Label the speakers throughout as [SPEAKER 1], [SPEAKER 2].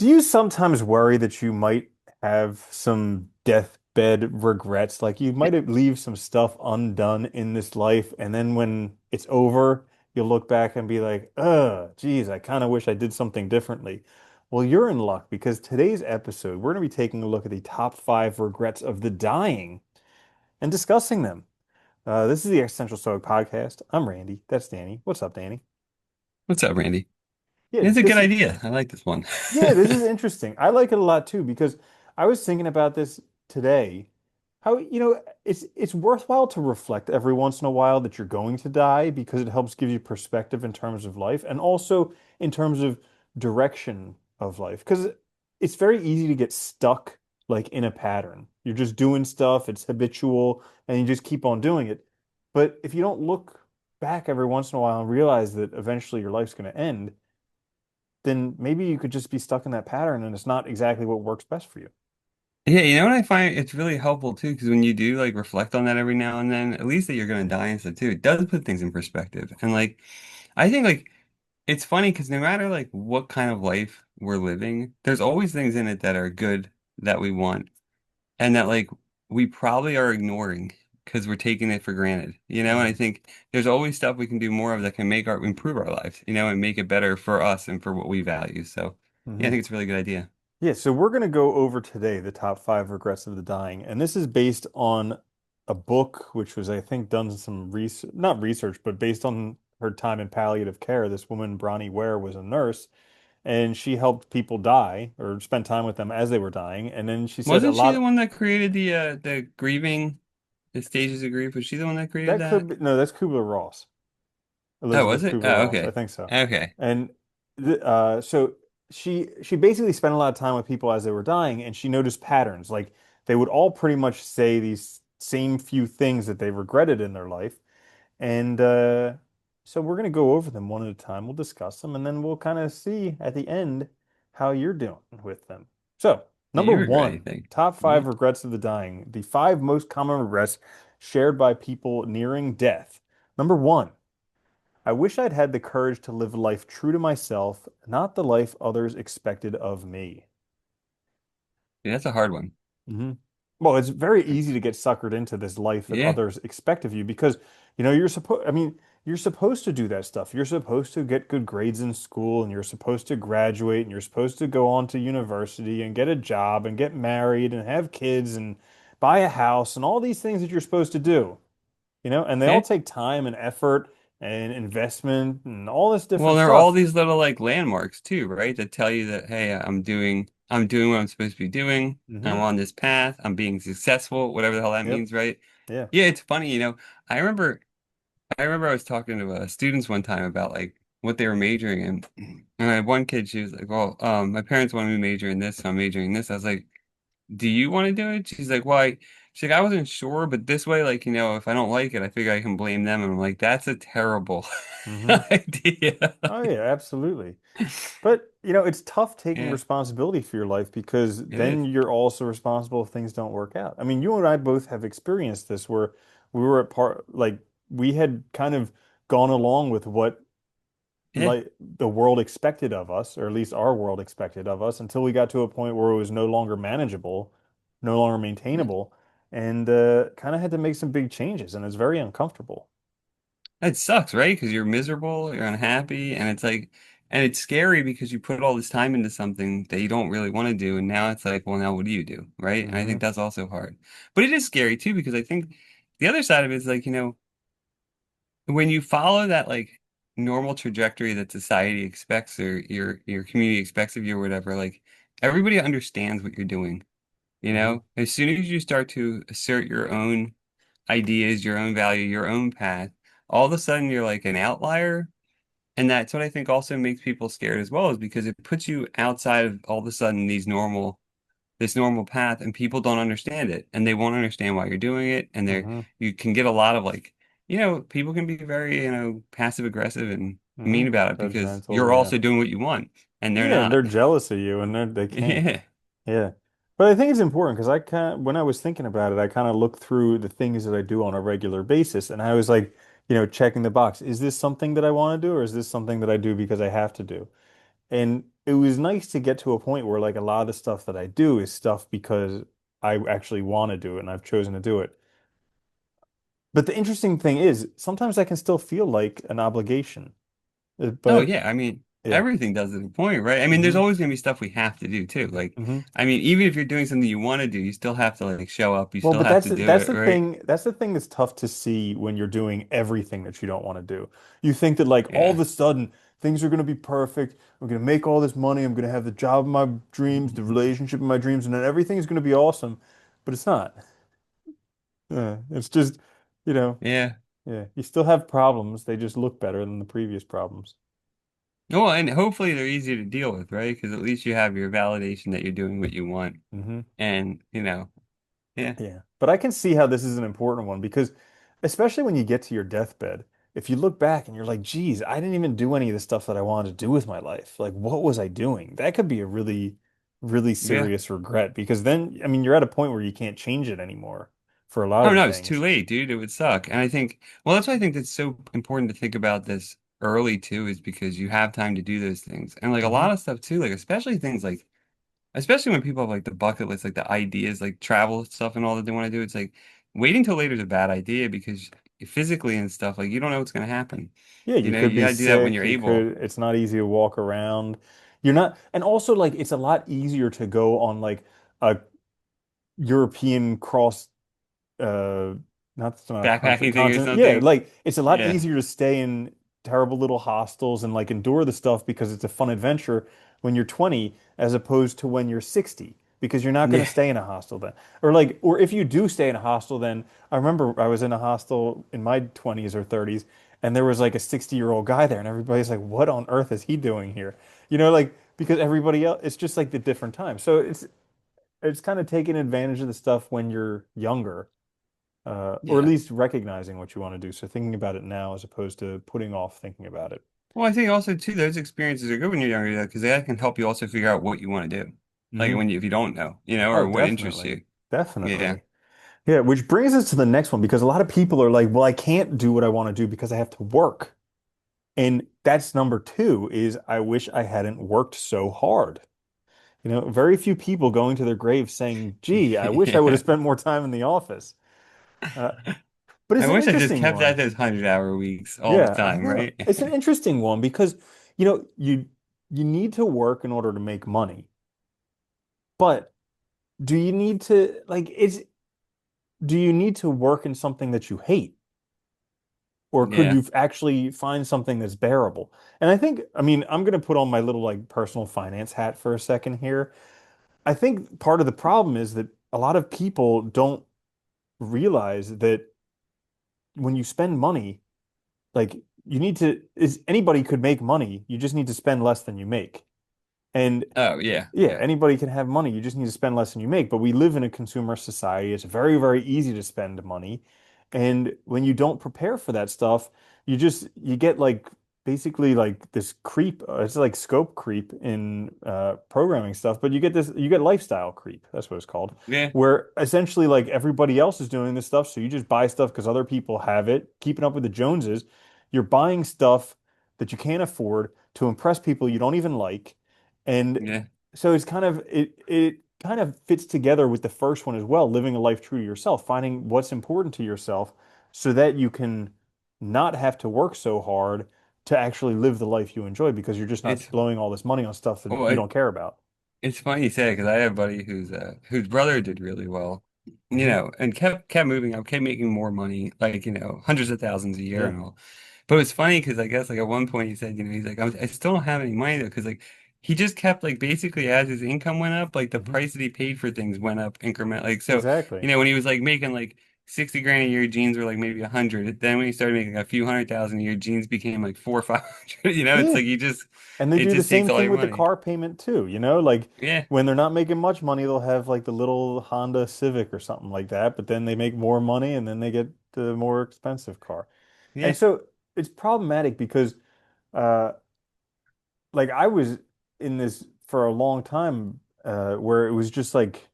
[SPEAKER 1] Do you sometimes worry that you might have some deathbed regrets? Like you might leave some stuff undone in this life, and then when it's over, you'll look back and be like, geez, I kind of wish I did something differently. Well, you're in luck because today's episode, we're going to be taking a look at the top five regrets of the dying and discussing them. This is the Existential Stoic Podcast. I'm Randy. That's Danny. What's up, Danny?
[SPEAKER 2] What's up, Randy?
[SPEAKER 1] Yeah,
[SPEAKER 2] It's a good
[SPEAKER 1] this
[SPEAKER 2] idea. I like this one.
[SPEAKER 1] Yeah, this is interesting. I like it a lot too because I was thinking about this today. How, it's worthwhile to reflect every once in a while that you're going to die because it helps give you perspective in terms of life and also in terms of direction of life. Because it's very easy to get stuck like in a pattern. You're just doing stuff, it's habitual, and you just keep on doing it. But if you don't look back every once in a while and realize that eventually your life's going to end, then maybe you could just be stuck in that pattern and it's not exactly what works best for you.
[SPEAKER 2] Yeah, you know what I find it's really helpful too, because when you do like reflect on that every now and then, at least that you're gonna die and stuff too, it does put things in perspective. And like I think like it's funny because no matter like what kind of life we're living, there's always things in it that are good that we want and that like we probably are ignoring because we're taking it for granted, And I
[SPEAKER 1] Hmm.
[SPEAKER 2] think there's always stuff we can do more of that can make our improve our lives, and make it better for us and for what we value. So yeah, I
[SPEAKER 1] Hmm.
[SPEAKER 2] think it's a really good idea.
[SPEAKER 1] Yeah, so we're going to go over today the top five regrets of the dying. And this is based on a book, which was, I think, done some research, not research, but based on her time in palliative care. This woman, Bronnie Ware, was a nurse and she helped people die or spend time with them as they were dying. And then she said a
[SPEAKER 2] Wasn't she the
[SPEAKER 1] lot
[SPEAKER 2] one that created the grieving, the stages of grief? Was she the one that created
[SPEAKER 1] that could
[SPEAKER 2] that?
[SPEAKER 1] be, no, that's Kubler-Ross.
[SPEAKER 2] Oh, was
[SPEAKER 1] Elizabeth
[SPEAKER 2] it? Oh,
[SPEAKER 1] Kubler-Ross. I
[SPEAKER 2] okay.
[SPEAKER 1] think so.
[SPEAKER 2] Okay.
[SPEAKER 1] And so she basically spent a lot of time with people as they were dying, and she noticed patterns. Like they would all pretty much say these same few things that they regretted in their life. And so we're going to go over them one at a time. We'll discuss them, and then we'll kind of see at the end how you're doing with them. So,
[SPEAKER 2] Do
[SPEAKER 1] number
[SPEAKER 2] you regret
[SPEAKER 1] one,
[SPEAKER 2] anything?
[SPEAKER 1] top
[SPEAKER 2] Yeah.
[SPEAKER 1] five regrets of the dying. The five most common regrets shared by people nearing death. Number one. I wish I'd had the courage to live life true to myself, not the life others expected of me.
[SPEAKER 2] Yeah, that's a hard one.
[SPEAKER 1] Hmm. Well, it's very easy to get suckered into this life that
[SPEAKER 2] Yeah.
[SPEAKER 1] others expect of you because, you're supposed to do that stuff. You're supposed to get good grades in school and you're supposed to graduate and you're supposed to go on to university and get a job and get married and have kids and buy a house and all these things that you're supposed to do, and they all
[SPEAKER 2] Yeah.
[SPEAKER 1] take time and effort and investment and all this
[SPEAKER 2] Well,
[SPEAKER 1] different
[SPEAKER 2] there are all
[SPEAKER 1] stuff.
[SPEAKER 2] these little like landmarks too, right? That tell you that, hey, I'm doing what I'm supposed to be doing. I'm
[SPEAKER 1] Hmm.
[SPEAKER 2] on this path. I'm being successful, whatever the hell that
[SPEAKER 1] Yep.
[SPEAKER 2] means, right?
[SPEAKER 1] Yeah.
[SPEAKER 2] Yeah, it's funny, I remember I remember I was talking to students one time about like what they were majoring in. And I had one kid, she was like, well, my parents wanted me to major in this, so I'm majoring in this. I was like, do you want to do it? She's like, why? She's like, I wasn't sure, but this way, like, if I don't like it, I figure I can blame them. And I'm like, that's a terrible
[SPEAKER 1] Hmm.
[SPEAKER 2] idea.
[SPEAKER 1] Oh yeah, absolutely. But it's tough taking
[SPEAKER 2] Yeah,
[SPEAKER 1] responsibility for your life because
[SPEAKER 2] it is.
[SPEAKER 1] then you're also responsible if things don't work out. I mean, you and I both have experienced this where we were at part like we had kind of gone along with what
[SPEAKER 2] Yeah.
[SPEAKER 1] like the world expected of us, or at least our world expected of us, until we got to a point where it was no longer manageable, no longer maintainable, and kind of had to make some big changes, and it's very uncomfortable.
[SPEAKER 2] It sucks, right? Because you're miserable, you're unhappy, and it's scary because you put all this time into something that you don't really want to do, and now it's like, well, now what do you do, right? And I think
[SPEAKER 1] Hmm.
[SPEAKER 2] that's also hard. But it is scary too because I think the other side of it is like, when you follow that like normal trajectory that society expects or your community expects of you or whatever, like everybody understands what you're doing,
[SPEAKER 1] Hmm.
[SPEAKER 2] As soon as you start to assert your own ideas, your own value, your own path, all of a sudden you're like an outlier. And that's what I think also makes people scared as well, is because it puts you outside of all of a sudden this normal path, and people don't understand it and they won't understand why you're doing it. And
[SPEAKER 1] Hmm.
[SPEAKER 2] you can get a lot of like, people can be very, passive aggressive and
[SPEAKER 1] Hmm.
[SPEAKER 2] mean about it because
[SPEAKER 1] Judgmental,
[SPEAKER 2] you're
[SPEAKER 1] yeah.
[SPEAKER 2] also doing what you want and they're
[SPEAKER 1] Yeah, and they're
[SPEAKER 2] not.
[SPEAKER 1] jealous of you and they can't.
[SPEAKER 2] Yeah.
[SPEAKER 1] Yeah. But I think it's important because when I was thinking about it, I kind of looked through the things that I do on a regular basis and I was like, checking the box. Is this something that I want to do or is this something that I do because I have to do? And it was nice to get to a point where like a lot of the stuff that I do is stuff because I actually want to do it and I've chosen to do it. But the interesting thing is sometimes I can still feel like an obligation.
[SPEAKER 2] Oh
[SPEAKER 1] But
[SPEAKER 2] yeah, I mean,
[SPEAKER 1] yeah.
[SPEAKER 2] everything does at a point, right? I mean, there's
[SPEAKER 1] Hmm.
[SPEAKER 2] always gonna be stuff we have to do too. Like,
[SPEAKER 1] Hmm.
[SPEAKER 2] I mean, even if you're doing something you want to do, you still have to like show up. You
[SPEAKER 1] Well,
[SPEAKER 2] still
[SPEAKER 1] but
[SPEAKER 2] have to do
[SPEAKER 1] that's
[SPEAKER 2] it,
[SPEAKER 1] the
[SPEAKER 2] right?
[SPEAKER 1] thing. That's the thing that's tough to see when you're doing everything that you don't want to do. You think that like all
[SPEAKER 2] Yeah.
[SPEAKER 1] of a sudden things are going to be perfect. I'm going to make all this money. I'm going to have the job of my dreams, the relationship of my dreams, and then everything is going to be awesome. But it's not. Yeah, it's just, you know,
[SPEAKER 2] Yeah.
[SPEAKER 1] yeah, you still have problems. They just look better than the previous problems.
[SPEAKER 2] Well, and hopefully they're easier to deal with, right? Because at least you have your validation that you're doing what you want.
[SPEAKER 1] Hmm.
[SPEAKER 2] And, yeah,
[SPEAKER 1] Yeah. But I can see how this is an important one because especially when you get to your deathbed, if you look back and you're like, geez, I didn't even do any of the stuff that I wanted to do with my life. Like, what was I doing? That could be a really, really
[SPEAKER 2] yeah.
[SPEAKER 1] serious regret because then, I mean, you're at a point where you can't change it anymore for a lot
[SPEAKER 2] Oh
[SPEAKER 1] of
[SPEAKER 2] no, it's too
[SPEAKER 1] things.
[SPEAKER 2] late, dude. It would suck. And I think, well, that's why I think that's so important to think about this early too, is because you have time to do those things. And like a
[SPEAKER 1] Hmm.
[SPEAKER 2] lot of stuff too, like especially things like, especially when people have like the bucket list, like the ideas, like travel stuff and all that they want to do, it's like waiting till later is a bad idea because physically and stuff, like you don't know what's going to happen.
[SPEAKER 1] Yeah, you could
[SPEAKER 2] You
[SPEAKER 1] be
[SPEAKER 2] got to do that when
[SPEAKER 1] sick.
[SPEAKER 2] you're
[SPEAKER 1] You
[SPEAKER 2] able.
[SPEAKER 1] could, it's not easy to walk around. You're not, and also like it's a lot easier to go on like a European cross uh not it's not a country
[SPEAKER 2] Backpacking thing or
[SPEAKER 1] continent. Yeah,
[SPEAKER 2] something.
[SPEAKER 1] like it's a lot
[SPEAKER 2] Yeah.
[SPEAKER 1] easier to stay in terrible little hostels and like endure the stuff because it's a fun adventure when you're 20 as opposed to when you're 60 because you're not going to
[SPEAKER 2] Yeah.
[SPEAKER 1] stay in a hostel then. Or like or if you do stay in a hostel then I remember I was in a hostel in my 20s or 30s and there was like a 60-year-old guy there and everybody's like what on earth is he doing here? You know like because everybody else it's just like the different time. So it's kind of taking advantage of the stuff when you're younger or at
[SPEAKER 2] Yeah.
[SPEAKER 1] least recognizing what you want to do. So thinking about it now as opposed to putting off thinking about it.
[SPEAKER 2] Well, I think also too, those experiences are good when you're younger because that can help you also figure out what you want to do. Like
[SPEAKER 1] Hmm.
[SPEAKER 2] when you, if you don't know,
[SPEAKER 1] Oh,
[SPEAKER 2] or what interests
[SPEAKER 1] definitely.
[SPEAKER 2] you. Yeah.
[SPEAKER 1] Definitely. Yeah, which brings us to the next one because a lot of people are like, well, I can't do what I want to do because I have to work. And that's number two is I wish I hadn't worked so hard. You know, very few people going to their graves saying, gee, I wish I would have
[SPEAKER 2] Yeah.
[SPEAKER 1] spent more time in the office. Uh, but
[SPEAKER 2] I
[SPEAKER 1] it's an
[SPEAKER 2] wish I just
[SPEAKER 1] interesting
[SPEAKER 2] kept
[SPEAKER 1] one.
[SPEAKER 2] at those 100-hour weeks all the
[SPEAKER 1] Yeah, I
[SPEAKER 2] time,
[SPEAKER 1] know.
[SPEAKER 2] right?
[SPEAKER 1] It's an interesting one because, you know, you need to work in order to make money. But do you need to like is do you need to work in something that you hate? Or could
[SPEAKER 2] Yeah.
[SPEAKER 1] you actually find something that's bearable? And I think, I mean, I'm going to put on my little like personal finance hat for a second here. I think part of the problem is that a lot of people don't realize that when you spend money, like you need to, is anybody could make money. You just need to spend less than you make. And
[SPEAKER 2] Oh, yeah.
[SPEAKER 1] yeah,
[SPEAKER 2] Yeah.
[SPEAKER 1] anybody can have money. You just need to spend less than you make. But we live in a consumer society. It's very, very easy to spend money. And when you don't prepare for that stuff, you get like basically like this creep. It's like scope creep in programming stuff, but you get lifestyle creep. That's what it's called,
[SPEAKER 2] Yeah.
[SPEAKER 1] where essentially like everybody else is doing this stuff. So you just buy stuff because other people have it, keeping up with the Joneses. You're buying stuff that you can't afford to impress people you don't even like. And
[SPEAKER 2] Yeah.
[SPEAKER 1] so it kind of fits together with the first one as well, living a life true to yourself, finding what's important to yourself so that you can not have to work so hard to actually live the life you enjoy because you're just not
[SPEAKER 2] It's,
[SPEAKER 1] blowing all this money on stuff that
[SPEAKER 2] oh,
[SPEAKER 1] you don't care about.
[SPEAKER 2] it's funny you say it because I have a buddy whose brother did really well,
[SPEAKER 1] Hmm.
[SPEAKER 2] and kept moving up, kept making more money, like, hundreds of thousands a year
[SPEAKER 1] Yeah,
[SPEAKER 2] and all. But it's funny because I guess like at one point he said, he's like, I still don't have any money though, because like he just kept like basically as his income went up, like the
[SPEAKER 1] hmm,
[SPEAKER 2] price that he paid for things went up increment. Like so,
[SPEAKER 1] exactly.
[SPEAKER 2] when he was like making like 60 grand a year, jeans were like maybe 100. Then when he started making a few 100,000 a year, jeans became like 4 or 500. It's
[SPEAKER 1] Yeah.
[SPEAKER 2] like
[SPEAKER 1] And they
[SPEAKER 2] it
[SPEAKER 1] do the
[SPEAKER 2] just takes
[SPEAKER 1] same
[SPEAKER 2] all
[SPEAKER 1] thing
[SPEAKER 2] your
[SPEAKER 1] with the
[SPEAKER 2] money.
[SPEAKER 1] car payment too, you know, like
[SPEAKER 2] Yeah,
[SPEAKER 1] when they're not making much money, they'll have like the little Honda Civic or something like that, but then they make more money and then they get the more expensive car. And
[SPEAKER 2] yeah.
[SPEAKER 1] so it's problematic because uh like I was in this for a long time where it was just like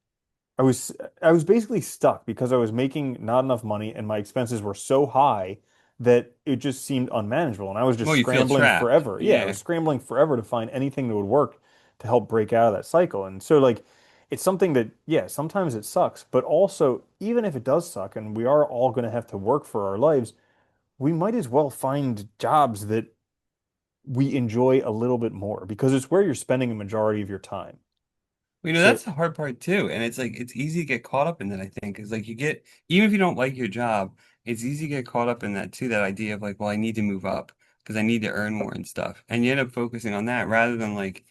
[SPEAKER 1] I was I was basically stuck because I was making not enough money and my expenses were so high that it just seemed unmanageable and I was just
[SPEAKER 2] Well, you feel
[SPEAKER 1] scrambling
[SPEAKER 2] trapped.
[SPEAKER 1] forever. Yeah, I was
[SPEAKER 2] Yeah.
[SPEAKER 1] scrambling forever to find anything that would work to help break out of that cycle. And so like it's something that, yeah, sometimes it sucks, but also even if it does suck and we are all going to have to work for our lives, we might as well find jobs that we enjoy a little bit more because it's where you're spending a majority of your time.
[SPEAKER 2] You know,
[SPEAKER 1] So,
[SPEAKER 2] that's the hard part too. And it's like it's easy to get caught up in that, I think. Is like you get even if you don't like your job, it's easy to get caught up in that too, that idea of like, well, I need to move up because I need to earn more and stuff. And you end up focusing on that rather than like,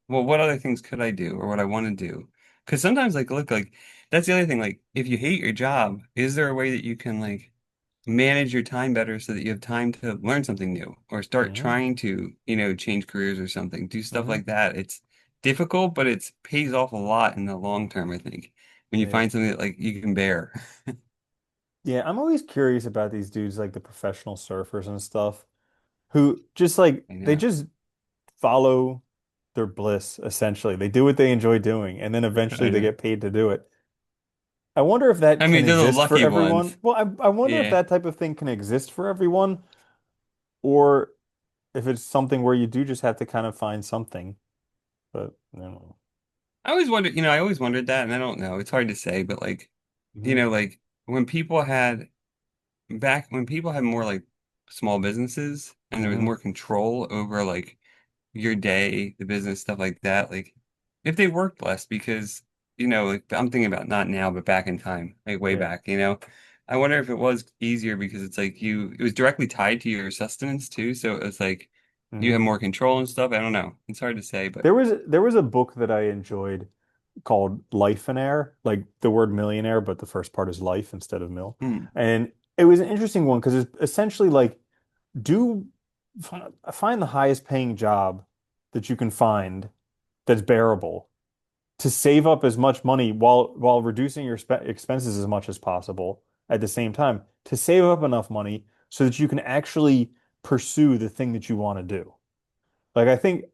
[SPEAKER 2] well, what other things could I do or what I want to do? Because sometimes like look like that's the other thing. Like if you hate your job, is there a way that you can like manage your time better so that you have time to learn something new or start
[SPEAKER 1] mhm,
[SPEAKER 2] trying to, change careers or something, do stuff
[SPEAKER 1] mhm,
[SPEAKER 2] like that. It's difficult, but it's pays off a lot in the long term, I think, when you
[SPEAKER 1] yeah.
[SPEAKER 2] find something that like you can bear.
[SPEAKER 1] Yeah, I'm always curious about these dudes like the professional surfers and stuff who just like
[SPEAKER 2] I
[SPEAKER 1] they
[SPEAKER 2] know.
[SPEAKER 1] just follow their bliss essentially. They do what they enjoy doing and then eventually
[SPEAKER 2] I
[SPEAKER 1] they
[SPEAKER 2] know.
[SPEAKER 1] get paid to do it. I wonder if that
[SPEAKER 2] I
[SPEAKER 1] can
[SPEAKER 2] mean, they're the
[SPEAKER 1] exist for
[SPEAKER 2] lucky
[SPEAKER 1] everyone.
[SPEAKER 2] ones.
[SPEAKER 1] Well, I wonder if
[SPEAKER 2] Yeah.
[SPEAKER 1] that type of thing can exist for everyone or if it's something where you do just have to kind of find something. But I don't know.
[SPEAKER 2] I always wondered, I always wondered that, and I don't know. It's hard to say, but like,
[SPEAKER 1] Hmm.
[SPEAKER 2] like when people had when people had more like small businesses and there was
[SPEAKER 1] Hmm.
[SPEAKER 2] more control over like your day, the business, stuff like that, like if they worked less because, like I'm thinking about not now, but back in time, like way
[SPEAKER 1] Yeah.
[SPEAKER 2] back, I wonder if it was easier because it's like it was directly tied to your sustenance too. So it's like you have
[SPEAKER 1] Hmm.
[SPEAKER 2] more control and stuff. I don't know. It's hard to say, but
[SPEAKER 1] There was a book that I enjoyed called Life and Air, like the word millionaire, but the first part is life instead of mill.
[SPEAKER 2] hmm,
[SPEAKER 1] And it was an interesting one because it's essentially like do find the highest paying job that you can find that's bearable to save up as much money while reducing your expenses as much as possible at the same time to save up enough money so that you can actually pursue the thing that you want to do. Like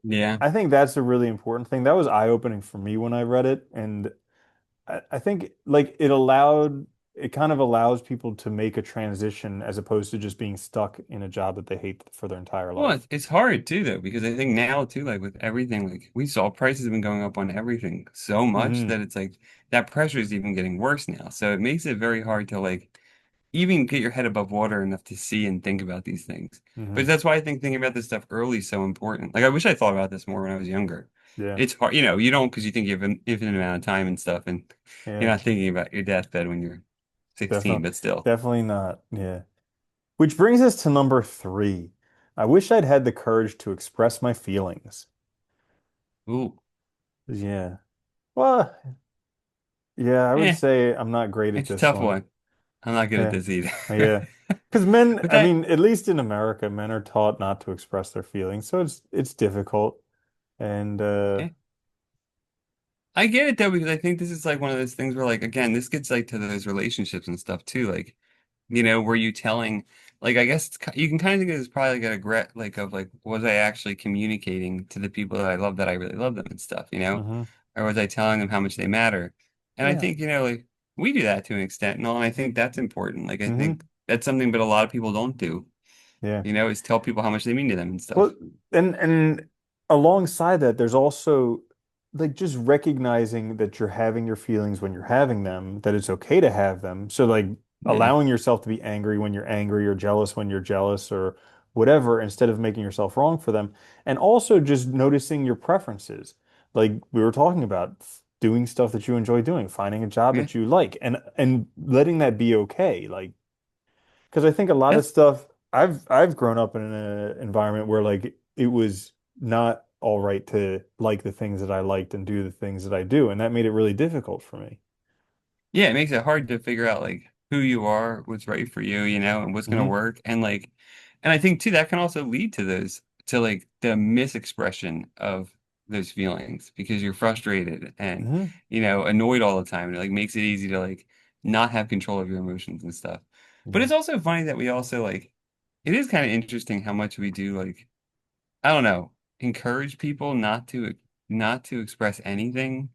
[SPEAKER 2] yeah.
[SPEAKER 1] I think that's a really important thing. That was eye-opening for me when I read it, and I think like it kind of allows people to make a transition as opposed to just being stuck in a job that they hate for their entire
[SPEAKER 2] Well,
[SPEAKER 1] life.
[SPEAKER 2] it's hard too, though, because I think now too, like with everything, like we saw prices have been going up on everything so much
[SPEAKER 1] Hmm.
[SPEAKER 2] that it's like that pressure is even getting worse now. So it makes it very hard to like even get your head above water enough to see and think about these things.
[SPEAKER 1] Hmm.
[SPEAKER 2] But that's why I think thinking about this stuff early is so important. Like I wish I thought about this more when I was younger.
[SPEAKER 1] Yeah.
[SPEAKER 2] It's hard, you don't because you think you have an infinite amount of time and stuff, and you're
[SPEAKER 1] Yeah.
[SPEAKER 2] not thinking about your deathbed when you're 16,
[SPEAKER 1] Definitely.
[SPEAKER 2] but still.
[SPEAKER 1] Definitely not. Yeah. Which brings us to number three. I wish I'd had the courage to express my feelings.
[SPEAKER 2] Ooh,
[SPEAKER 1] Yeah. Well, yeah, I would
[SPEAKER 2] eh,
[SPEAKER 1] say I'm not great at
[SPEAKER 2] it's a
[SPEAKER 1] this
[SPEAKER 2] tough
[SPEAKER 1] one.
[SPEAKER 2] one. I'm not good at
[SPEAKER 1] Yeah.
[SPEAKER 2] this either.
[SPEAKER 1] Yeah. Because men,
[SPEAKER 2] But
[SPEAKER 1] I
[SPEAKER 2] that
[SPEAKER 1] mean, at least in America, men are taught not to express their feelings. So it's difficult. And
[SPEAKER 2] yeah. I get it though, because I think this is like one of those things where like again, this gets like to those relationships and stuff too. Like, were you telling like I guess you can kind of think of it as probably like a regret like of like was I actually communicating to the people that I love that I really love them and stuff,
[SPEAKER 1] hmm.
[SPEAKER 2] Or was I telling them how much they matter? And I
[SPEAKER 1] Yeah.
[SPEAKER 2] think, like we do that to an extent and all, and I think that's important. Like I
[SPEAKER 1] Hmm.
[SPEAKER 2] think that's something but a lot of people don't do,
[SPEAKER 1] Yeah.
[SPEAKER 2] is tell people how much they mean to them and
[SPEAKER 1] Well,
[SPEAKER 2] stuff.
[SPEAKER 1] and alongside that, there's also like just recognizing that you're having your feelings when you're having them, that it's okay to have them. So like
[SPEAKER 2] Yeah.
[SPEAKER 1] allowing yourself to be angry when you're angry or jealous when you're jealous or whatever, instead of making yourself wrong for them. And also just noticing your preferences. Like we were talking about doing stuff that you enjoy doing, finding a job
[SPEAKER 2] Yeah.
[SPEAKER 1] that you like and letting that be okay. Like because I think a lot of
[SPEAKER 2] That's
[SPEAKER 1] stuff I've grown up in an environment where like it was not all right to like the things that I liked and do the things that I do, and that made it really difficult for me.
[SPEAKER 2] Yeah, it makes it hard to figure out like who you are, what's right for you, and what's gonna
[SPEAKER 1] Hmm.
[SPEAKER 2] work. And I think too that can also lead to like the misexpression of those feelings because you're frustrated and
[SPEAKER 1] Hmm.
[SPEAKER 2] annoyed all the time. And it like makes it easy to like not have control of your emotions and stuff. But
[SPEAKER 1] Yeah.
[SPEAKER 2] it's also funny that we also like it is kind of interesting how much we do like I don't know, encourage people not to express anything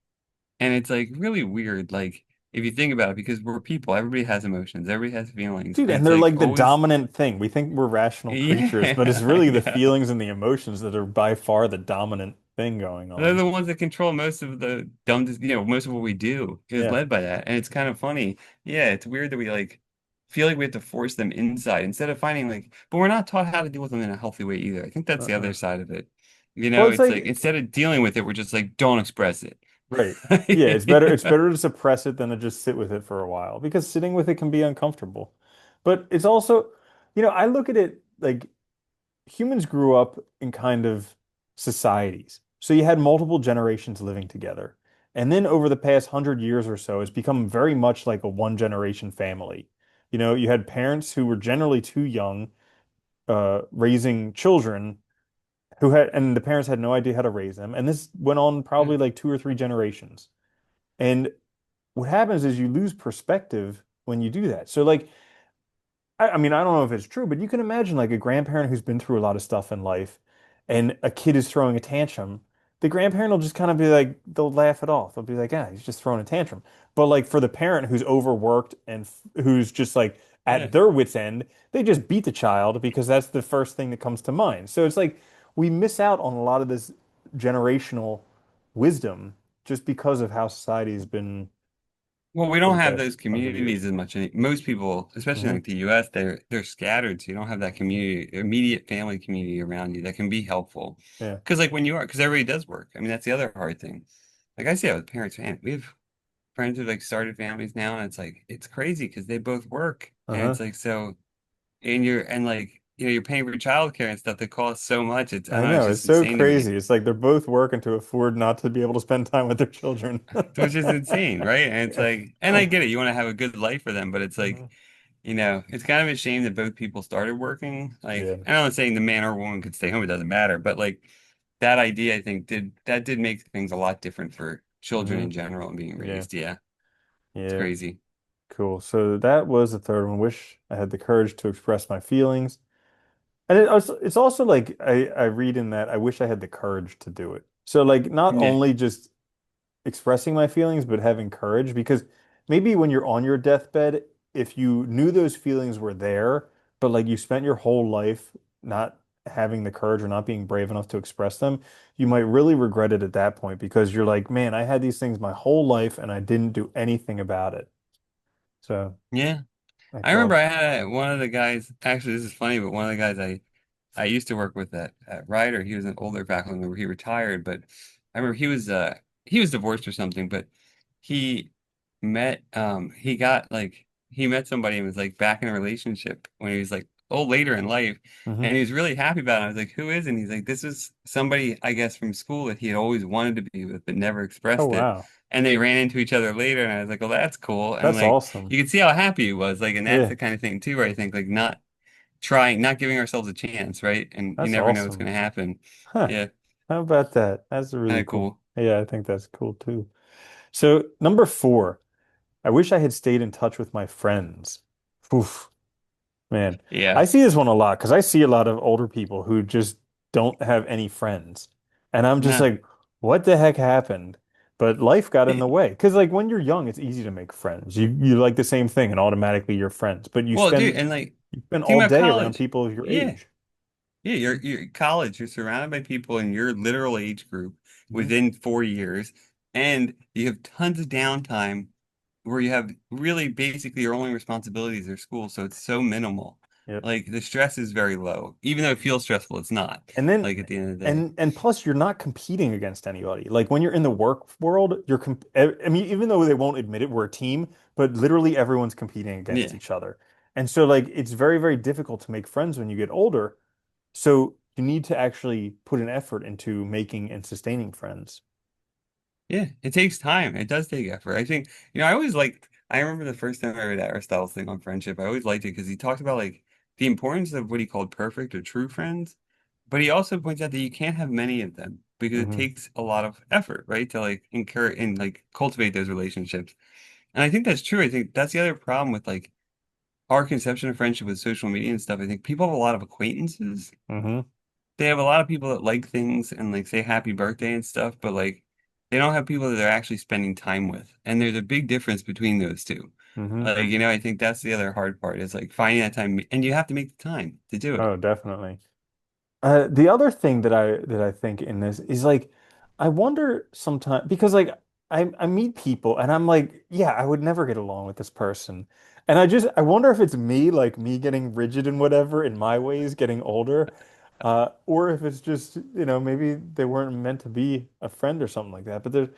[SPEAKER 2] and it's like really weird. Like if you think about it, because we're people, everybody has emotions, everybody has feelings,
[SPEAKER 1] Dude,
[SPEAKER 2] and
[SPEAKER 1] and
[SPEAKER 2] it's
[SPEAKER 1] they're
[SPEAKER 2] like
[SPEAKER 1] like the
[SPEAKER 2] always,
[SPEAKER 1] dominant thing. We think we're rational creatures, but it's
[SPEAKER 2] yeah,
[SPEAKER 1] really the
[SPEAKER 2] I know.
[SPEAKER 1] feelings and the emotions that are by far the dominant thing going
[SPEAKER 2] They're
[SPEAKER 1] on.
[SPEAKER 2] the ones that control most of the dumb, most of what we do is
[SPEAKER 1] Yeah.
[SPEAKER 2] led by that. And it's kind of funny. Yeah, it's weird that we like feel like we have to force them inside instead of finding like, but we're not taught how to deal with them in a healthy way either. I think that's the
[SPEAKER 1] Uh-uh.
[SPEAKER 2] other side of it.
[SPEAKER 1] Well, it's
[SPEAKER 2] It's like
[SPEAKER 1] like,
[SPEAKER 2] instead of dealing with it, we're just like, don't express it.
[SPEAKER 1] right. Yeah, it's
[SPEAKER 2] You know?
[SPEAKER 1] better to suppress it than to just sit with it for a while because sitting with it can be uncomfortable. But it's also, I look at it like humans grew up in kind of societies. So you had multiple generations living together. And then over the past 100 years or so, it's become very much like a one generation family. You had parents who were generally too young, raising children and the parents had no idea how to raise them. And this went on
[SPEAKER 2] Yeah.
[SPEAKER 1] probably like two or three generations. And what happens is you lose perspective when you do that. So like I mean, I don't know if it's true, but you can imagine like a grandparent who's been through a lot of stuff in life and a kid is throwing a tantrum. The grandparent will just kind of be like, they'll laugh it off. They'll be like, he's just throwing a tantrum. But like for the parent who's overworked and who's just like
[SPEAKER 2] Yeah.
[SPEAKER 1] at their wits' end, they just beat the child because that's the first thing that comes to mind. So it's like we miss out on a lot of this generational wisdom just because of how society has been
[SPEAKER 2] Well, we
[SPEAKER 1] for
[SPEAKER 2] don't
[SPEAKER 1] the
[SPEAKER 2] have
[SPEAKER 1] past
[SPEAKER 2] those
[SPEAKER 1] 100 years.
[SPEAKER 2] communities as much. Most people, especially
[SPEAKER 1] Hmm.
[SPEAKER 2] like the US, they're scattered, so you don't have that community, immediate family community around you that can be helpful.
[SPEAKER 1] Yeah.
[SPEAKER 2] Because like when you are, because everybody does work. I mean, that's the other hard thing. Like I see it with parents, man. We have friends who like started families now, and it's like it's crazy because they both work, and it's
[SPEAKER 1] Uh-huh.
[SPEAKER 2] like so, and like you're paying for childcare and stuff that costs so much. It's I
[SPEAKER 1] I
[SPEAKER 2] don't know, it's
[SPEAKER 1] know, it's
[SPEAKER 2] just
[SPEAKER 1] so
[SPEAKER 2] insane to me.
[SPEAKER 1] crazy. It's like they're both working to afford not to be able to spend time with their children.
[SPEAKER 2] Which is insane, right? And it's
[SPEAKER 1] Yeah.
[SPEAKER 2] like, and I get it, you want to have a good life for them, but it's like.
[SPEAKER 1] Mhm.
[SPEAKER 2] It's kind of a shame that both people started working. Like,
[SPEAKER 1] Yeah.
[SPEAKER 2] I'm not saying the man or woman could stay home, it doesn't matter, but like that idea, I think, did make things a lot different for children
[SPEAKER 1] Hmm.
[SPEAKER 2] in general and being
[SPEAKER 1] Yeah.
[SPEAKER 2] raised. Yeah, it's
[SPEAKER 1] Yeah.
[SPEAKER 2] crazy.
[SPEAKER 1] Cool. So that was the third one. Wish I had the courage to express my feelings. And it's also like I read in that I wish I had the courage to do it. So like not
[SPEAKER 2] Yeah,
[SPEAKER 1] only just expressing my feelings, but having courage because maybe when you're on your deathbed, if you knew those feelings were there, but like you spent your whole life not having the courage or not being brave enough to express them, you might really regret it at that point because you're like, man, I had these things my whole life and I didn't do anything about it. So
[SPEAKER 2] yeah.
[SPEAKER 1] I
[SPEAKER 2] I remember
[SPEAKER 1] thought,
[SPEAKER 2] I had one of the guys, actually, this is funny, but one of the guys I used to work with at Ryder, he was an older faculty member. He retired, but I remember he was divorced or something, but he he met somebody and was like back in a relationship when he was like later in life,
[SPEAKER 1] hmm.
[SPEAKER 2] and he was really happy about it. I was like, who is it? And he's like, this is somebody I guess from school that he had always wanted to be with but never
[SPEAKER 1] Oh
[SPEAKER 2] expressed it.
[SPEAKER 1] wow.
[SPEAKER 2] And they ran into each other later, and I was like, well, that's cool. And
[SPEAKER 1] That's
[SPEAKER 2] like
[SPEAKER 1] awesome.
[SPEAKER 2] you could see how happy he was, like, and that's
[SPEAKER 1] Yeah,
[SPEAKER 2] the kind of thing too, where I think like not giving ourselves a chance, right? And you
[SPEAKER 1] that's
[SPEAKER 2] never know what's
[SPEAKER 1] awesome.
[SPEAKER 2] going to happen.
[SPEAKER 1] Huh.
[SPEAKER 2] Yeah,
[SPEAKER 1] How about that? That's
[SPEAKER 2] kind
[SPEAKER 1] really
[SPEAKER 2] of
[SPEAKER 1] cool.
[SPEAKER 2] cool.
[SPEAKER 1] Yeah, I think that's cool too. So number four, I wish I had stayed in touch with my friends. Oof, man. I
[SPEAKER 2] Yeah,
[SPEAKER 1] see this one a lot because I see a lot of older people who just don't have any friends. And I'm just
[SPEAKER 2] no.
[SPEAKER 1] like, what the heck happened? But life got in the way. Because like when you're young, it's easy to make friends. You like the same thing and automatically you're friends. But
[SPEAKER 2] Well, dude, and like
[SPEAKER 1] you spend
[SPEAKER 2] think
[SPEAKER 1] all
[SPEAKER 2] about
[SPEAKER 1] day around
[SPEAKER 2] college.
[SPEAKER 1] people of your
[SPEAKER 2] Yeah.
[SPEAKER 1] age.
[SPEAKER 2] Yeah, you're in college, you're surrounded by people in your literal age group
[SPEAKER 1] Hmm.
[SPEAKER 2] within 4 years, and you have tons of downtime where you have really basically your only responsibilities are school, so it's so minimal.
[SPEAKER 1] Yep.
[SPEAKER 2] Like the stress is very low. Even though it feels stressful, it's not.
[SPEAKER 1] And then
[SPEAKER 2] Like at the end of the day.
[SPEAKER 1] and plus you're not competing against anybody. Like when you're in the work world, I mean even though they won't admit it, we're a team, but literally everyone's competing against
[SPEAKER 2] Yeah.
[SPEAKER 1] each other. And so like it's very, very difficult to make friends when you get older. So you need to actually put an effort into making and sustaining friends.
[SPEAKER 2] Yeah, it takes time. It does take effort. I think, I remember the first time I read Aristotle's thing on friendship. I always liked it because he talked about like the importance of what he called perfect or true friends. But he also points out that you can't have many of them because it
[SPEAKER 1] Hmm.
[SPEAKER 2] takes a lot of effort, right? To like encourage and like cultivate those relationships. And I think that's true. I think that's the other problem with like our conception of friendship with social media and stuff. I think people have a lot of acquaintances.
[SPEAKER 1] Hmm.
[SPEAKER 2] They have a lot of people that like things and like say happy birthday and stuff, but like they don't have people that they're actually spending time with. And there's a big difference between those two.
[SPEAKER 1] Hmm.
[SPEAKER 2] I think that's the other hard part is like finding that time, and you have to make the time to do it.
[SPEAKER 1] Oh, definitely. The other thing that I think in this is like I wonder sometimes because like I meet people and I'm like, yeah, I would never get along with this person. And I wonder if it's me, like me getting rigid and whatever in my ways, getting older, or if it's just, maybe they weren't meant to be a friend or something like that. But there's,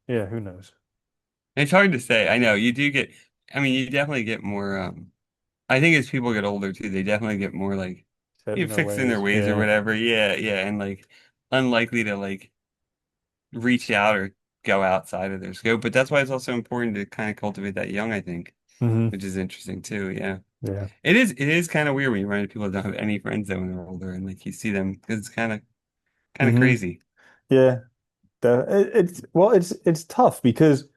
[SPEAKER 1] yeah, who knows?
[SPEAKER 2] It's hard to say. I know you do get, I mean, you definitely get more, I think as people get older too, they definitely get more like,
[SPEAKER 1] Set in their
[SPEAKER 2] fixed in their
[SPEAKER 1] ways.
[SPEAKER 2] ways or
[SPEAKER 1] Yeah.
[SPEAKER 2] whatever. Yeah, yeah. And like unlikely to like reach out or go outside of their scope. But that's why it's also important to kind of cultivate that young, I think,
[SPEAKER 1] Hmm.
[SPEAKER 2] which is interesting too. Yeah.
[SPEAKER 1] Yeah.
[SPEAKER 2] It is kind of weird when you run into people that don't have any friends though when they're older and like you see them because it's kind of
[SPEAKER 1] Hmm.
[SPEAKER 2] crazy.
[SPEAKER 1] Yeah. It's well, it's tough because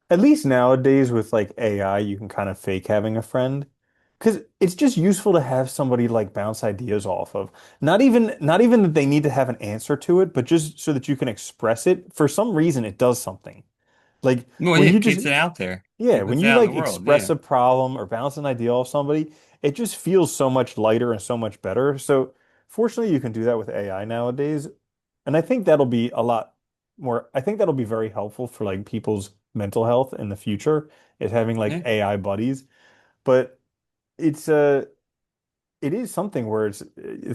[SPEAKER 1] at least nowadays with like AI, you can kind of fake having a friend because it's just useful to have somebody like bounce ideas off of. Not even that they need to have an answer to it, but just so that you can express it. For some reason, it does something. Like
[SPEAKER 2] Well,
[SPEAKER 1] when
[SPEAKER 2] yeah,
[SPEAKER 1] you
[SPEAKER 2] it
[SPEAKER 1] just
[SPEAKER 2] gets it out there.
[SPEAKER 1] yeah,
[SPEAKER 2] It
[SPEAKER 1] when
[SPEAKER 2] puts it
[SPEAKER 1] you
[SPEAKER 2] out in the
[SPEAKER 1] like
[SPEAKER 2] world.
[SPEAKER 1] express
[SPEAKER 2] Yeah.
[SPEAKER 1] a problem or bounce an idea off somebody, it just feels so much lighter and so much better. So fortunately, you can do that with AI nowadays. And I think that'll be a lot more, I think that'll be very helpful for like people's mental health in the future, is having like
[SPEAKER 2] Yeah.
[SPEAKER 1] AI buddies. But it's it is something where it's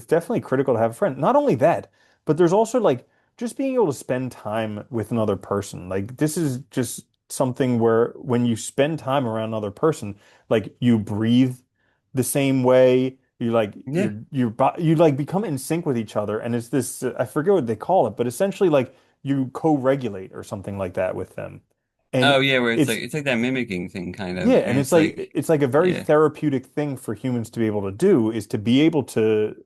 [SPEAKER 1] definitely critical to have a friend. Not only that, but there's also like just being able to spend time with another person. Like this is just something where when you spend time around another person, like you breathe the same way. You like
[SPEAKER 2] Yeah.
[SPEAKER 1] you like become in sync with each other, and it's this I forget what they call it, but essentially like you co-regulate or something like that with them, and
[SPEAKER 2] Oh yeah, where
[SPEAKER 1] it's
[SPEAKER 2] it's like that mimicking thing kind
[SPEAKER 1] yeah,
[SPEAKER 2] of,
[SPEAKER 1] and
[SPEAKER 2] and it's like
[SPEAKER 1] it's like a very
[SPEAKER 2] yeah.
[SPEAKER 1] therapeutic thing for humans to be able to do is to be able to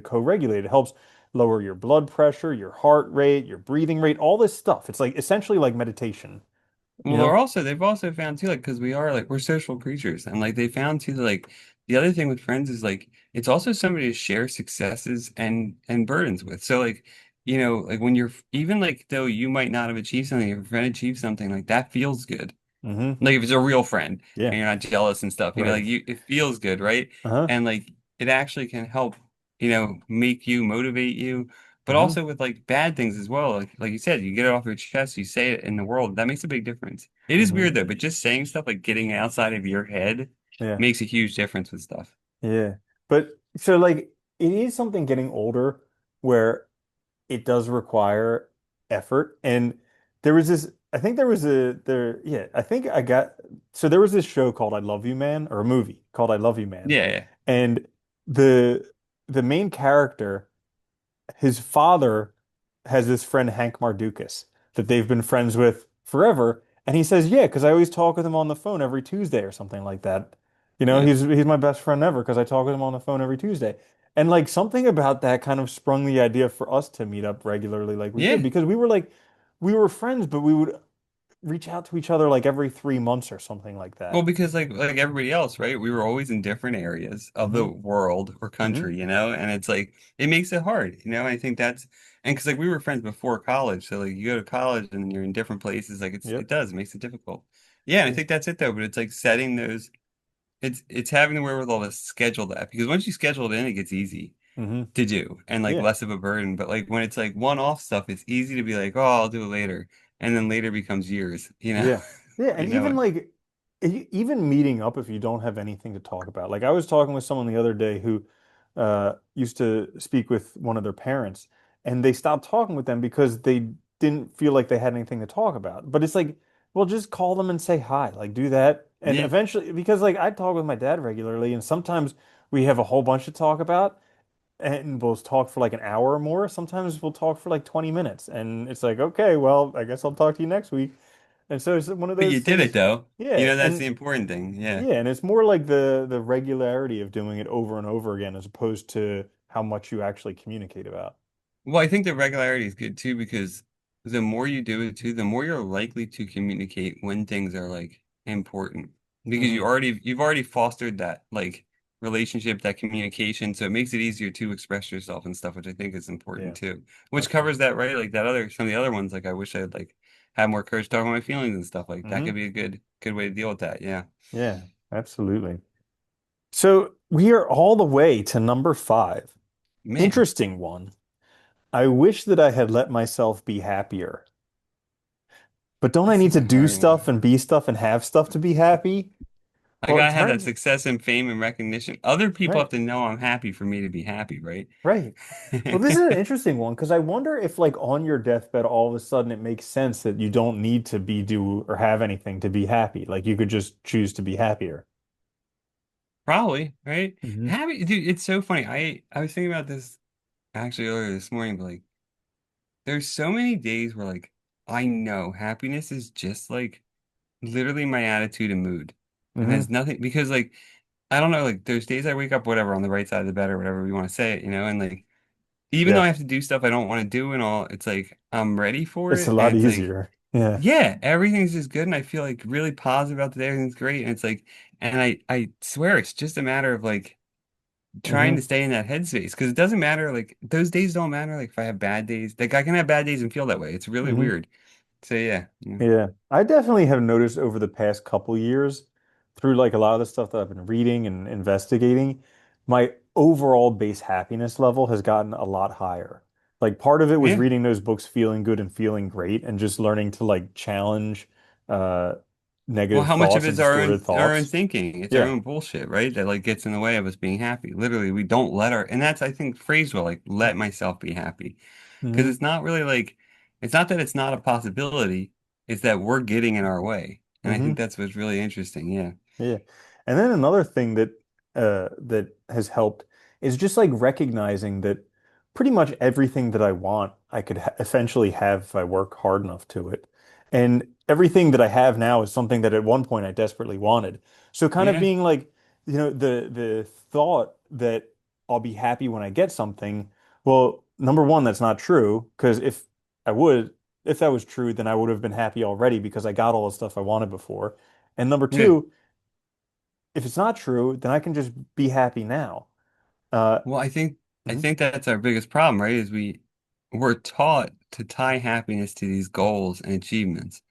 [SPEAKER 1] co-regulate. It helps lower your blood pressure, your heart rate, your breathing rate, all this stuff. It's like essentially like meditation, you
[SPEAKER 2] Well,
[SPEAKER 1] know?
[SPEAKER 2] they've also found too, like, because we are like we're social creatures, and like they found too, like the other thing with friends is like it's also somebody to share successes and burdens with. So like, like when you're even like though you might not have achieved something, if a friend achieves something, like that feels good.
[SPEAKER 1] Hmm.
[SPEAKER 2] Like if it's a real friend
[SPEAKER 1] Yeah,
[SPEAKER 2] and you're not jealous and stuff,
[SPEAKER 1] right.
[SPEAKER 2] like it feels good, right?
[SPEAKER 1] Uh-huh.
[SPEAKER 2] And like it actually can help, make you motivate you, but
[SPEAKER 1] Hmm.
[SPEAKER 2] also with like bad things as well. Like you said, you get it off your chest, you say it in the world, that makes a big difference. It is
[SPEAKER 1] Hmm.
[SPEAKER 2] weird though, but just saying stuff like getting outside of your head
[SPEAKER 1] Yeah.
[SPEAKER 2] makes a huge difference with stuff.
[SPEAKER 1] Yeah. But so like it is something getting older where it does require effort. And there was this, I think there was a there, yeah, I think I got so there was this show called I Love You Man, or a movie called I Love You Man.
[SPEAKER 2] Yeah, yeah.
[SPEAKER 1] And the the main character, his father has this friend Hank Mardukas that they've been friends with forever. And he says, yeah, because I always talk with him on the phone every Tuesday or something like that.
[SPEAKER 2] Yeah.
[SPEAKER 1] He's my best friend ever because I talk with him on the phone every Tuesday. And like something about that kind of sprung the idea for us to meet up regularly like we did
[SPEAKER 2] Yeah.
[SPEAKER 1] because we were friends, but we would reach out to each other like every 3 months or something like
[SPEAKER 2] Well,
[SPEAKER 1] that.
[SPEAKER 2] because like everybody else, right? We were always in different areas of the
[SPEAKER 1] Hmm.
[SPEAKER 2] world or
[SPEAKER 1] Hmm.
[SPEAKER 2] country, and it's like it makes it hard. I think that's and because like we were friends before college, so like you go to college and you're in different places, like
[SPEAKER 1] Yep.
[SPEAKER 2] it makes it difficult. Yeah, and I
[SPEAKER 1] Yeah.
[SPEAKER 2] think that's it though, but it's like setting those it's having the wherewithal to schedule that because once you schedule it in, it gets easy
[SPEAKER 1] Hmm.
[SPEAKER 2] to do and like
[SPEAKER 1] Yeah.
[SPEAKER 2] less of a burden. But like when it's like one-off stuff, it's easy to be like, oh, I'll do it later, and then later becomes years.
[SPEAKER 1] Yeah. Yeah.
[SPEAKER 2] You
[SPEAKER 1] And
[SPEAKER 2] know
[SPEAKER 1] even
[SPEAKER 2] it.
[SPEAKER 1] like, even meeting up if you don't have anything to talk about. Like, I was talking with someone the other day who used to speak with one of their parents, and they stopped talking with them because they didn't feel like they had anything to talk about. But it's like, well, just call them and say hi. Like, do that. And
[SPEAKER 2] Yeah.
[SPEAKER 1] eventually, because like I talk with my dad regularly, and sometimes we have a whole bunch to talk about. And we'll talk for like an hour or more. Sometimes we'll talk for like 20 minutes. And it's like, okay, well, I guess I'll talk to you next week. And so it's one of
[SPEAKER 2] But you
[SPEAKER 1] those
[SPEAKER 2] did it
[SPEAKER 1] things.
[SPEAKER 2] though.
[SPEAKER 1] Yeah,
[SPEAKER 2] That's the
[SPEAKER 1] and
[SPEAKER 2] important thing. Yeah.
[SPEAKER 1] yeah, and it's more like the regularity of doing it over and over again as opposed to how much you actually communicate about.
[SPEAKER 2] Well, I think the regularity is good too because the more you do it too, the more you're likely to communicate when things are like important because
[SPEAKER 1] Hmm.
[SPEAKER 2] you've already fostered that like relationship, that communication, so it makes it easier to express yourself and stuff, which I think is important
[SPEAKER 1] Yeah,
[SPEAKER 2] too. Which
[SPEAKER 1] that's true.
[SPEAKER 2] covers that, right? Like that other some of the other ones, like I wish I had like have more courage talking about my feelings and stuff. Like that could
[SPEAKER 1] Hmm.
[SPEAKER 2] be a good way to deal with that. Yeah.
[SPEAKER 1] Yeah, absolutely. So we are all the way to number five.
[SPEAKER 2] Man,
[SPEAKER 1] Interesting one. I wish that I had let myself be happier. But don't I
[SPEAKER 2] this
[SPEAKER 1] need
[SPEAKER 2] is
[SPEAKER 1] to
[SPEAKER 2] a
[SPEAKER 1] do
[SPEAKER 2] hard
[SPEAKER 1] stuff
[SPEAKER 2] one.
[SPEAKER 1] and be stuff and have stuff to be happy?
[SPEAKER 2] I
[SPEAKER 1] Well, it
[SPEAKER 2] gotta have that
[SPEAKER 1] turns
[SPEAKER 2] success and fame and recognition. Other people
[SPEAKER 1] right,
[SPEAKER 2] have to know I'm happy for me to be happy, right?
[SPEAKER 1] right. Well, this is an interesting one because I wonder if, like, on your deathbed, all of a sudden it makes sense that you don't need to be, do, or have anything to be happy. Like, you could just choose to be happier.
[SPEAKER 2] Probably, right?
[SPEAKER 1] Hmm.
[SPEAKER 2] Happy, dude, it's so funny. I was thinking about this actually earlier this morning, but like there's so many days where like I know happiness is just like literally my attitude and mood. And has
[SPEAKER 1] Hmm.
[SPEAKER 2] nothing because like I don't know, like there's days I wake up whatever on the right side of the bed or whatever we want to say it, and like even though
[SPEAKER 1] Yeah,
[SPEAKER 2] I have to do stuff I don't want to do and all, it's like I'm ready for
[SPEAKER 1] it's a
[SPEAKER 2] it and
[SPEAKER 1] lot
[SPEAKER 2] it's like
[SPEAKER 1] easier. Yeah.
[SPEAKER 2] yeah, everything's just good and I feel like really positive about the day, everything's great and it's like and I swear it's just a matter of like trying to
[SPEAKER 1] Hmm.
[SPEAKER 2] stay in that headspace because it doesn't matter like those days don't matter like if I have bad days like I can have bad days and feel that way. It's really
[SPEAKER 1] Hmm.
[SPEAKER 2] weird. So yeah. Yeah.
[SPEAKER 1] Yeah, I definitely have noticed over the past couple years through like a lot of the stuff that I've been reading and investigating, my overall base happiness level has gotten a lot higher. Like part of it was
[SPEAKER 2] Yeah.
[SPEAKER 1] reading those books, feeling good and feeling great, and just learning to like challenge uh
[SPEAKER 2] Well,
[SPEAKER 1] negative
[SPEAKER 2] how much of
[SPEAKER 1] thoughts and
[SPEAKER 2] it's
[SPEAKER 1] distorted
[SPEAKER 2] our own
[SPEAKER 1] thoughts.
[SPEAKER 2] thinking? It's our
[SPEAKER 1] Yeah.
[SPEAKER 2] own bullshit, right? That like gets in the way of us being happy. Literally, we don't let our and that's I think phrased well, like let myself be happy. Because
[SPEAKER 1] Hmm.
[SPEAKER 2] it's not really like it's not that it's not a possibility, it's that we're getting in our way. And I think
[SPEAKER 1] Hmm.
[SPEAKER 2] that's what's really interesting. Yeah.
[SPEAKER 1] Yeah. And then another thing that has helped is just like recognizing that pretty much everything that I want, I could ha essentially have if I work hard enough to it. And everything that I have now is something that at one point I desperately wanted. So kind of
[SPEAKER 2] Yeah.
[SPEAKER 1] being like, the thought that I'll be happy when I get something, well, number one, that's not true, because I would, if that was true, then I would have been happy already because I got all the stuff I wanted before. And number
[SPEAKER 2] Yeah.
[SPEAKER 1] two, if it's not true, then I can just be happy now. Uh,
[SPEAKER 2] Well, I
[SPEAKER 1] mhm,
[SPEAKER 2] think that's our biggest problem, right? Is we're taught to tie happiness to these goals and achievements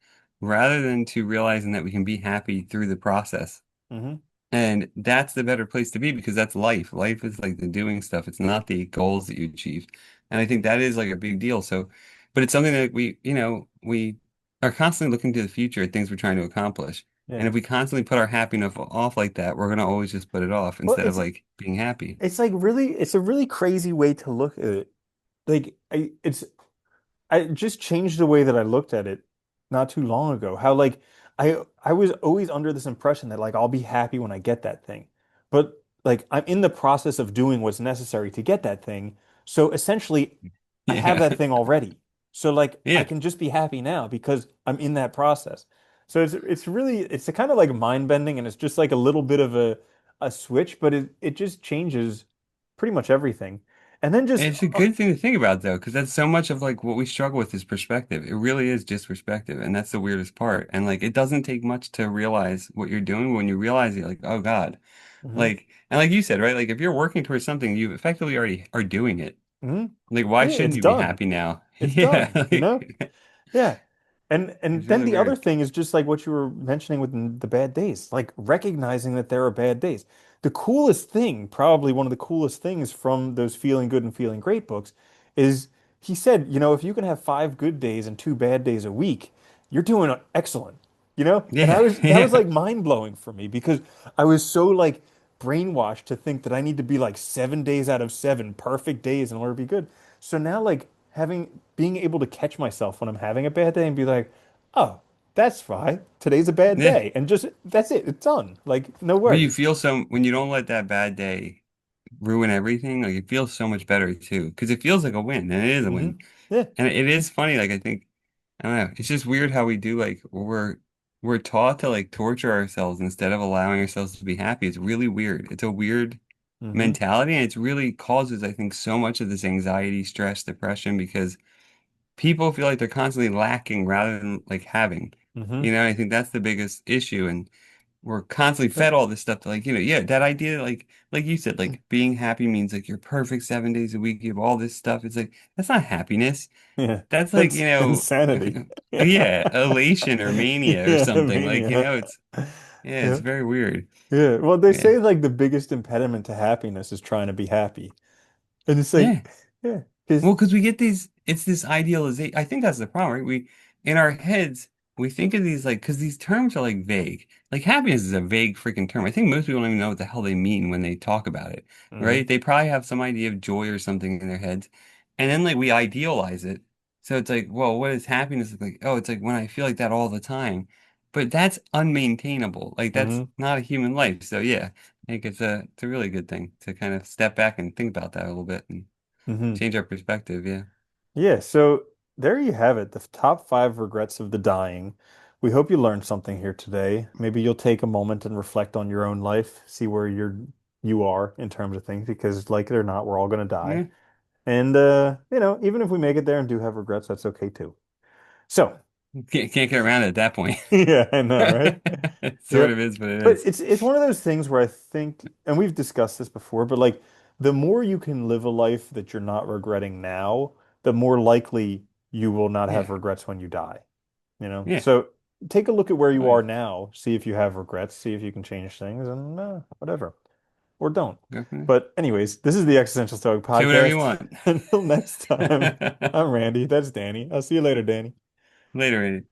[SPEAKER 2] rather than to realizing that we can be happy through the process.
[SPEAKER 1] mhm,
[SPEAKER 2] And that's the better place to be because that's life. Life is like the doing stuff. It's not the goals that you achieve. And I think that is like a big deal. So, but it's something that we are constantly looking to the future at things we're trying to accomplish.
[SPEAKER 1] yeah.
[SPEAKER 2] And if we constantly put our happiness off like that, we're going to always just put it off
[SPEAKER 1] Well,
[SPEAKER 2] instead of like being happy.
[SPEAKER 1] it's like really, it's a really crazy way to look at it. Like I just changed the way that I looked at it not too long ago. How like I was always under this impression that like I'll be happy when I get that thing. But like I'm in the process of doing what's necessary to get that thing. So essentially I have
[SPEAKER 2] Yeah.
[SPEAKER 1] that thing already. So like I
[SPEAKER 2] Yeah.
[SPEAKER 1] can just be happy now because I'm in that process. So it's really it's a kind of like mind bending and it's just like a little bit of a switch, but it just changes pretty much everything. And then
[SPEAKER 2] And
[SPEAKER 1] just
[SPEAKER 2] it's a good thing to think about though, because that's so much of like what we struggle with is perspective. It really is just perspective, and that's the weirdest part. And like it doesn't take much to realize what you're doing when you realize it, like, oh God.
[SPEAKER 1] Mhm.
[SPEAKER 2] Like and like you said, right? Like if you're working towards something, you effectively already are doing it.
[SPEAKER 1] Hmm.
[SPEAKER 2] Like why
[SPEAKER 1] Yeah,
[SPEAKER 2] shouldn't
[SPEAKER 1] it's
[SPEAKER 2] you be
[SPEAKER 1] done.
[SPEAKER 2] happy now?
[SPEAKER 1] It's
[SPEAKER 2] Yeah,
[SPEAKER 1] done, you know? Yeah. And
[SPEAKER 2] it's
[SPEAKER 1] then
[SPEAKER 2] really
[SPEAKER 1] the other
[SPEAKER 2] weird.
[SPEAKER 1] thing is just like what you were mentioning with the bad days, like recognizing that there are bad days. The coolest thing, probably one of the coolest things from those feeling good and feeling great books is he said, if you can have 5 good days and 2 bad days a week, you're doing excellent, And
[SPEAKER 2] Yeah,
[SPEAKER 1] that
[SPEAKER 2] yeah.
[SPEAKER 1] was like mind blowing for me because I was so like brainwashed to think that I need to be like 7 days out of 7 perfect days in order to be good. So now like being able to catch myself when I'm having a bad day and be like, oh, that's fine. Today's a bad
[SPEAKER 2] Yeah.
[SPEAKER 1] day. And just that's it. It's done. Like no
[SPEAKER 2] But you
[SPEAKER 1] worries.
[SPEAKER 2] feel so when you don't let that bad day ruin everything, like it feels so much better too. Because it feels like a win, and it is a
[SPEAKER 1] Hmm.
[SPEAKER 2] win.
[SPEAKER 1] Yeah.
[SPEAKER 2] And it is funny, like I think I don't know. It's just weird how we do like we're taught to like torture ourselves instead of allowing ourselves to be happy. It's really weird. It's a weird
[SPEAKER 1] Hmm.
[SPEAKER 2] mentality and it's really causes, I think, so much of this anxiety, stress, depression because people feel like they're constantly lacking rather than like having.
[SPEAKER 1] Hmm.
[SPEAKER 2] I think that's the biggest issue. And we're constantly fed all this stuff to like, yeah, that idea, like you said, like being happy means like you're perfect 7 days a week, you have all this stuff. It's like that's not happiness.
[SPEAKER 1] Yeah.
[SPEAKER 2] That's like,
[SPEAKER 1] That's insanity. Yeah.
[SPEAKER 2] yeah, elation or mania or
[SPEAKER 1] Yeah,
[SPEAKER 2] something. Like,
[SPEAKER 1] mania.
[SPEAKER 2] yeah, it's
[SPEAKER 1] Yeah.
[SPEAKER 2] very weird.
[SPEAKER 1] Yeah. Well, they
[SPEAKER 2] Yeah.
[SPEAKER 1] say like the biggest impediment to happiness is trying to be happy. And it's like,
[SPEAKER 2] Yeah.
[SPEAKER 1] yeah, because
[SPEAKER 2] Well, because we get it's this idealization. I think that's the problem, right? In our heads, we think of these like, because these terms are like vague. Like happiness is a vague freaking term. I think most people don't even know what the hell they mean when they talk about it,
[SPEAKER 1] hmm
[SPEAKER 2] right? They probably have some idea of joy or something in their heads. And then like we idealize it. So it's like, well, what is happiness look like? Oh, it's like when I feel like that all the time. But that's unmaintainable. Like that's
[SPEAKER 1] hmm
[SPEAKER 2] not a human life. So yeah, I think it's a really good thing to kind of step back and think about that a little bit and
[SPEAKER 1] hmm
[SPEAKER 2] change our perspective. Yeah.
[SPEAKER 1] Yeah, so there you have it, the top five regrets of the dying. We hope you learned something here today. Maybe you'll take a moment and reflect on your own life, see where you are in terms of things, because like it or not, we're all going to die.
[SPEAKER 2] Yeah.
[SPEAKER 1] And even if we make it there and do have regrets, that's okay too. So,
[SPEAKER 2] Can't get around it at that point.
[SPEAKER 1] yeah, I know, right?
[SPEAKER 2] It sort
[SPEAKER 1] Yep.
[SPEAKER 2] of is, but it
[SPEAKER 1] But
[SPEAKER 2] is.
[SPEAKER 1] it's one of those things where I think, and we've discussed this before, but like the more you can live a life that you're not regretting now, the more likely you will not have
[SPEAKER 2] Yeah.
[SPEAKER 1] regrets when you die, you know?
[SPEAKER 2] Yeah.
[SPEAKER 1] So take a look at where
[SPEAKER 2] Oh,
[SPEAKER 1] you
[SPEAKER 2] yeah.
[SPEAKER 1] are now, see if you have regrets, see if you can change things, and whatever, or don't.
[SPEAKER 2] Go from there.
[SPEAKER 1] But anyways, this is the Existential Stoic
[SPEAKER 2] Say whatever you
[SPEAKER 1] Podcast.
[SPEAKER 2] want.
[SPEAKER 1] Until next time, I'm Randy. That's Danny. I'll see you later, Danny.
[SPEAKER 2] Later, Eddie.